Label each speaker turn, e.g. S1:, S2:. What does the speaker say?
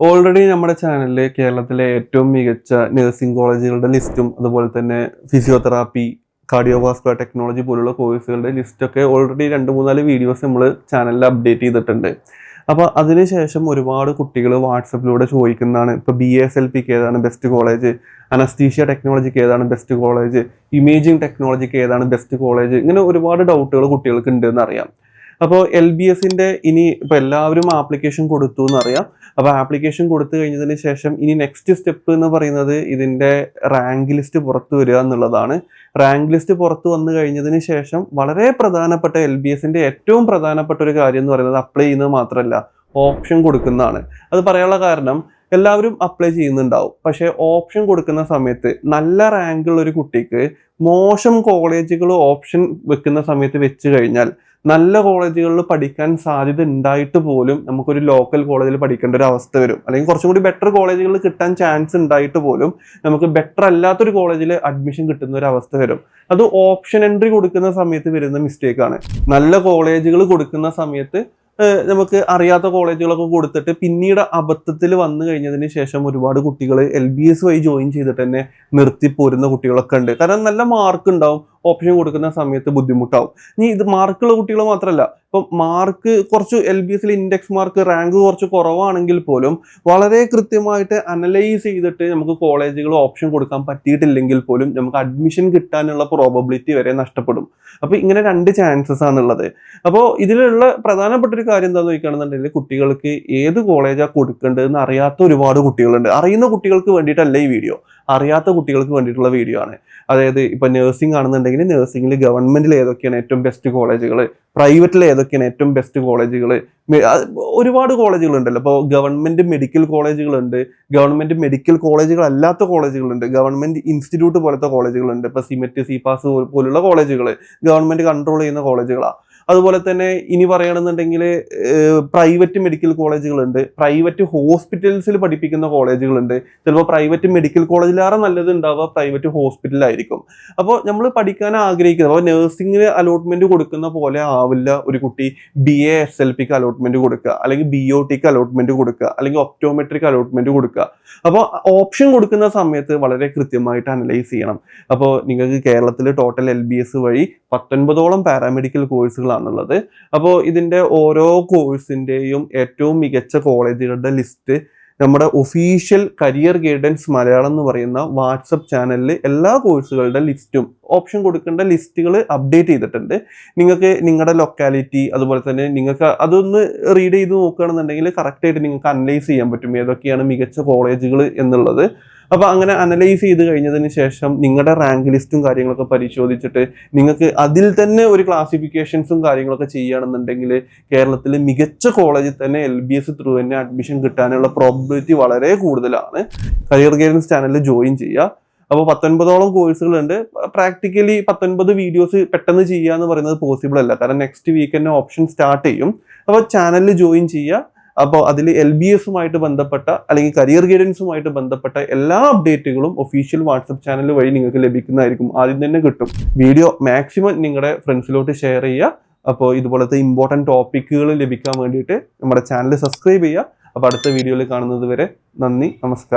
S1: Already നമ്മുടെ ചാനലിൽ കേരളത്തിലെ ഏറ്റവും മികച്ച നഴ്സിംഗ് കോളേജുകളുടെ ലിസ്റ്റും അതുപോലെ തന്നെ ഫിസിയോതെറാപ്പി, കാർഡിയോവാസ്കുലർ ടെക്നോളജി പോലുള്ള കോഴ്സുകളുടെ ലിസ്റ്റൊക്കെ ഓൾറെഡി 2-3 വീഡിയോസ് നമ്മൾ ചാനലിൽ അപ്ഡേറ്റ് ചെയ്തിട്ടുണ്ട്. അപ്പോൾ അതിനുശേഷം ഒരുപാട് കുട്ടികൾ വാട്സപ്പിലൂടെ ചോദിക്കുന്നതാണ്, ഇപ്പോൾ BASLPക്ക് ഏതാണ് ബെസ്റ്റ് കോളേജ്, അനസ്തീഷ്യ ടെക്നോളജിക്ക് ഏതാണ് ബെസ്റ്റ് കോളേജ്, ഇമേജിംഗ് ടെക്നോളജിക്ക് ഏതാണ് ബെസ്റ്റ് കോളേജ്, ഇങ്ങനെ ഒരുപാട് ഡൗട്ടുകൾ കുട്ടികൾക്ക് ഉണ്ടെന്ന് അറിയാം. അപ്പോൾ LBSന്റെ ഇനി ഇപ്പോൾ എല്ലാവരും ആപ്ലിക്കേഷൻ കൊടുത്തു എന്നറിയാം. അപ്പോൾ ആപ്ലിക്കേഷൻ കൊടുത്തു കഴിഞ്ഞതിന് ശേഷം ഇനി നെക്സ്റ്റ് സ്റ്റെപ്പ് എന്ന് പറയുന്നത് ഇതിൻ്റെ റാങ്ക് ലിസ്റ്റ് പുറത്തു വരിക എന്നുള്ളതാണ്. റാങ്ക് ലിസ്റ്റ് പുറത്തു വന്നു കഴിഞ്ഞതിന് ശേഷം വളരെ പ്രധാനപ്പെട്ട LBSന്റെ ഏറ്റവും പ്രധാനപ്പെട്ട ഒരു കാര്യം എന്ന് പറയുന്നത് അപ്ലൈ ചെയ്യുന്നത് മാത്രമല്ല, ഓപ്ഷൻ കൊടുക്കുന്നതാണ്. അത് പറയാനുള്ള കാരണം, എല്ലാവരും അപ്ലൈ ചെയ്യുന്നുണ്ടാവും, പക്ഷേ ഓപ്ഷൻ കൊടുക്കുന്ന സമയത്ത് നല്ല റാങ്കുള്ള ഒരു കുട്ടിക്ക് മോശം കോളേജുകൾ ഓപ്ഷൻ വെക്കുന്ന സമയത്ത് വെച്ച് കഴിഞ്ഞാൽ നല്ല കോളേജുകളിൽ പഠിക്കാൻ സാധ്യത ഉണ്ടായിട്ട് പോലും നമുക്കൊരു ലോക്കൽ കോളേജിൽ പഠിക്കേണ്ട ഒരു അവസ്ഥ വരും. അല്ലെങ്കിൽ കുറച്ചും കൂടി ബെറ്റർ കോളേജുകളിൽ കിട്ടാൻ ചാൻസ് ഉണ്ടായിട്ട് പോലും നമുക്ക് ബെറ്റർ അല്ലാത്തൊരു കോളേജിൽ അഡ്മിഷൻ കിട്ടുന്ന ഒരു അവസ്ഥ വരും. അത് ഓപ്ഷൻ എൻട്രി കൊടുക്കുന്ന സമയത്ത് വരുന്ന മിസ്റ്റേക്കാണ്. നല്ല കോളേജുകൾ കൊടുക്കുന്ന സമയത്ത് നമുക്ക് അറിയാത്ത കോളേജുകളൊക്കെ കൊടുത്തിട്ട് പിന്നീട് അബദ്ധത്തിൽ വന്നു കഴിഞ്ഞതിന് ശേഷം ഒരുപാട് കുട്ടികൾ LBS വഴി ജോയിൻ ചെയ്തിട്ട് തന്നെ നിർത്തിപ്പോരുന്ന കുട്ടികളൊക്കെ ഉണ്ട്. കാരണം നല്ല മാർക്ക് ഉണ്ടാവും, ഓപ്ഷൻ കൊടുക്കുന്ന സമയത്ത് ബുദ്ധിമുട്ടാവും. ഇനി ഇത് മാർക്കുള്ള കുട്ടികൾ മാത്രമല്ല, ഇപ്പം മാർക്ക് കുറച്ച് LBSൽ ഇൻഡെക്സ് മാർക്ക് റാങ്ക് കുറച്ച് കുറവാണെങ്കിൽ പോലും വളരെ കൃത്യമായിട്ട് അനലൈസ് ചെയ്തിട്ട് നമുക്ക് കോളേജുകൾ ഓപ്ഷൻ കൊടുക്കാൻ പറ്റിയിട്ടില്ലെങ്കിൽ പോലും നമുക്ക് അഡ്മിഷൻ കിട്ടാനുള്ള പ്രോബബിലിറ്റി വരെ നഷ്ടപ്പെടും. അപ്പോൾ ഇങ്ങനെ 2 ചാൻസസ് ആണുള്ളത്. അപ്പോൾ ഇതിലുള്ള പ്രധാനപ്പെട്ട ഒരു കാര്യം എന്താണെന്ന് ചോദിക്കുകയാണെന്നുണ്ടെങ്കിൽ, കുട്ടികൾക്ക് ഏത് കോളേജാണ് കൊടുക്കേണ്ടതെന്ന് അറിയാത്ത ഒരുപാട് കുട്ടികളുണ്ട്. അറിയുന്ന കുട്ടികൾക്ക് വേണ്ടിയിട്ടല്ല ഈ വീഡിയോ, അറിയാത്ത കുട്ടികൾക്ക് വേണ്ടിയിട്ടുള്ള വീഡിയോ ആണ്. അതായത് ഇപ്പം നഴ്സിംഗ് ആണെന്നുണ്ടെങ്കിൽ നഴ്സിംഗിൽ ഗവൺമെന്റിൽ ഏതൊക്കെയാണ് ഏറ്റവും ബെസ്റ്റ് കോളേജുകൾ, പ്രൈവറ്റിൽ ഏതൊക്കെയാണ് ഏറ്റവും ബെസ്റ്റ് കോളേജുകൾ, ഒരുപാട് കോളേജുകളുണ്ടല്ലോ. അപ്പോൾ ഗവൺമെന്റ് മെഡിക്കൽ കോളേജുകളുണ്ട്, ഗവൺമെന്റ് മെഡിക്കൽ കോളേജുകൾ അല്ലാത്ത കോളേജുകളുണ്ട്, ഗവൺമെന്റ് ഇൻസ്റ്റിറ്റ്യൂട്ട് പോലത്തെ കോളേജുകളുണ്ട്. ഇപ്പോൾ സിമെറ്റ്, സിപാസ് പോലുള്ള കോളേജുകൾ ഗവൺമെന്റ് കൺട്രോൾ ചെയ്യുന്ന കോളേജുകളാണ്. അതുപോലെ തന്നെ ഇനി പറയുകയാണെന്നുണ്ടെങ്കിൽ പ്രൈവറ്റ് മെഡിക്കൽ കോളേജുകളുണ്ട്, പ്രൈവറ്റ് ഹോസ്പിറ്റൽസിൽ പഠിപ്പിക്കുന്ന കോളേജുകളുണ്ട്. ചിലപ്പോൾ പ്രൈവറ്റ് മെഡിക്കൽ കോളേജിലേറെ നല്ലത് ഉണ്ടാവുക പ്രൈവറ്റ് ഹോസ്പിറ്റലായിരിക്കും. അപ്പോൾ നമ്മൾ പഠിക്കാൻ ആഗ്രഹിക്കുന്നത്, അപ്പോൾ നഴ്സിംഗിന് അലോട്ട്മെന്റ് കൊടുക്കുന്ന പോലെ ആവില്ല ഒരു കുട്ടി BASLPക്ക് അലോട്ട്മെന്റ് കൊടുക്കുക, അല്ലെങ്കിൽ BOTക്ക് അലോട്ട്മെന്റ് കൊടുക്കുക, അല്ലെങ്കിൽ ഒപ്റ്റോമെട്രിക്ക് അലോട്ട്മെന്റ് കൊടുക്കുക. അപ്പോൾ ഓപ്ഷൻ കൊടുക്കുന്ന സമയത്ത് വളരെ കൃത്യമായിട്ട് അനലൈസ് ചെയ്യണം. അപ്പോൾ നിങ്ങൾക്ക് കേരളത്തിൽ ടോട്ടൽ LBS വഴി 19ഓളം പാരാമെഡിക്കൽ കോഴ്സുകളാണുള്ളത്. അപ്പോൾ ഇതിൻ്റെ ഓരോ കോഴ്സിൻ്റെയും ഏറ്റവും മികച്ച കോളേജുകളുടെ ലിസ്റ്റ് നമ്മുടെ ഒഫീഷ്യൽ കരിയർ ഗൈഡൻസ് മലയാളം എന്ന് പറയുന്ന വാട്സപ്പ് ചാനലിൽ എല്ലാ കോഴ്സുകളുടെ ലിസ്റ്റും ഓപ്ഷൻ കൊടുക്കേണ്ട ലിസ്റ്റുകൾ അപ്ഡേറ്റ് ചെയ്തിട്ടുണ്ട്. നിങ്ങൾക്ക് നിങ്ങളുടെ ലൊക്കാലിറ്റി അതുപോലെ തന്നെ നിങ്ങൾക്ക് അതൊന്ന് റീഡ് ചെയ്ത് നോക്കുകയാണെന്നുണ്ടെങ്കിൽ കറക്റ്റായിട്ട് നിങ്ങൾക്ക് അനലൈസ് ചെയ്യാൻ പറ്റും ഏതൊക്കെയാണ് മികച്ച കോളേജുകൾ എന്നുള്ളത്. അപ്പോൾ അങ്ങനെ അനലൈസ് ചെയ്ത് കഴിഞ്ഞതിന് ശേഷം നിങ്ങളുടെ റാങ്ക് ലിസ്റ്റും കാര്യങ്ങളൊക്കെ പരിശോധിച്ചിട്ട് നിങ്ങൾക്ക് അതിൽ തന്നെ ഒരു ക്ലാസിഫിക്കേഷൻസും കാര്യങ്ങളൊക്കെ ചെയ്യുകയാണെന്നുണ്ടെങ്കിൽ കേരളത്തിൽ മികച്ച കോളേജിൽ തന്നെ LBS ത്രൂ തന്നെ അഡ്മിഷൻ കിട്ടാനുള്ള പ്രോബബിലിറ്റി വളരെ കൂടുതലാണ്. കരിയർ ഗൈഡൻസ് ചാനലിൽ ജോയിൻ ചെയ്യുക. അപ്പോൾ 19ഓളം കോഴ്സുകളുണ്ട്. പ്രാക്ടിക്കലി 19 വീഡിയോസ് പെട്ടെന്ന് ചെയ്യുക എന്ന് പറയുന്നത് പോസിബിൾ അല്ല, കാരണം നെക്സ്റ്റ് വീക്ക് തന്നെ ഓപ്ഷൻ സ്റ്റാർട്ട് ചെയ്യും. അപ്പോൾ ചാനലിൽ ജോയിൻ ചെയ്യുക. അപ്പോൾ അതിൽ LBSുമായിട്ട് ബന്ധപ്പെട്ട അല്ലെങ്കിൽ കരിയർ ഗൈഡൻസുമായിട്ട് ബന്ധപ്പെട്ട എല്ലാ അപ്ഡേറ്റുകളും ഒഫീഷ്യൽ വാട്സപ്പ് ചാനൽ വഴി നിങ്ങൾക്ക് ലഭിക്കുന്നതായിരിക്കും. ആദ്യം തന്നെ കിട്ടും. വീഡിയോ മാക്സിമം നിങ്ങളുടെ ഫ്രണ്ട്സിലോട്ട് ഷെയർ ചെയ്യുക. അപ്പോൾ ഇതുപോലത്തെ ഇമ്പോർട്ടൻറ്റ് ടോപ്പിക്കുകൾ ലഭിക്കാൻ വേണ്ടിയിട്ട് നമ്മുടെ ചാനൽ സബ്സ്ക്രൈബ് ചെയ്യുക. അപ്പോൾ അടുത്ത വീഡിയോയിൽ കാണുന്നത് വരെ നന്ദി, നമസ്കാരം.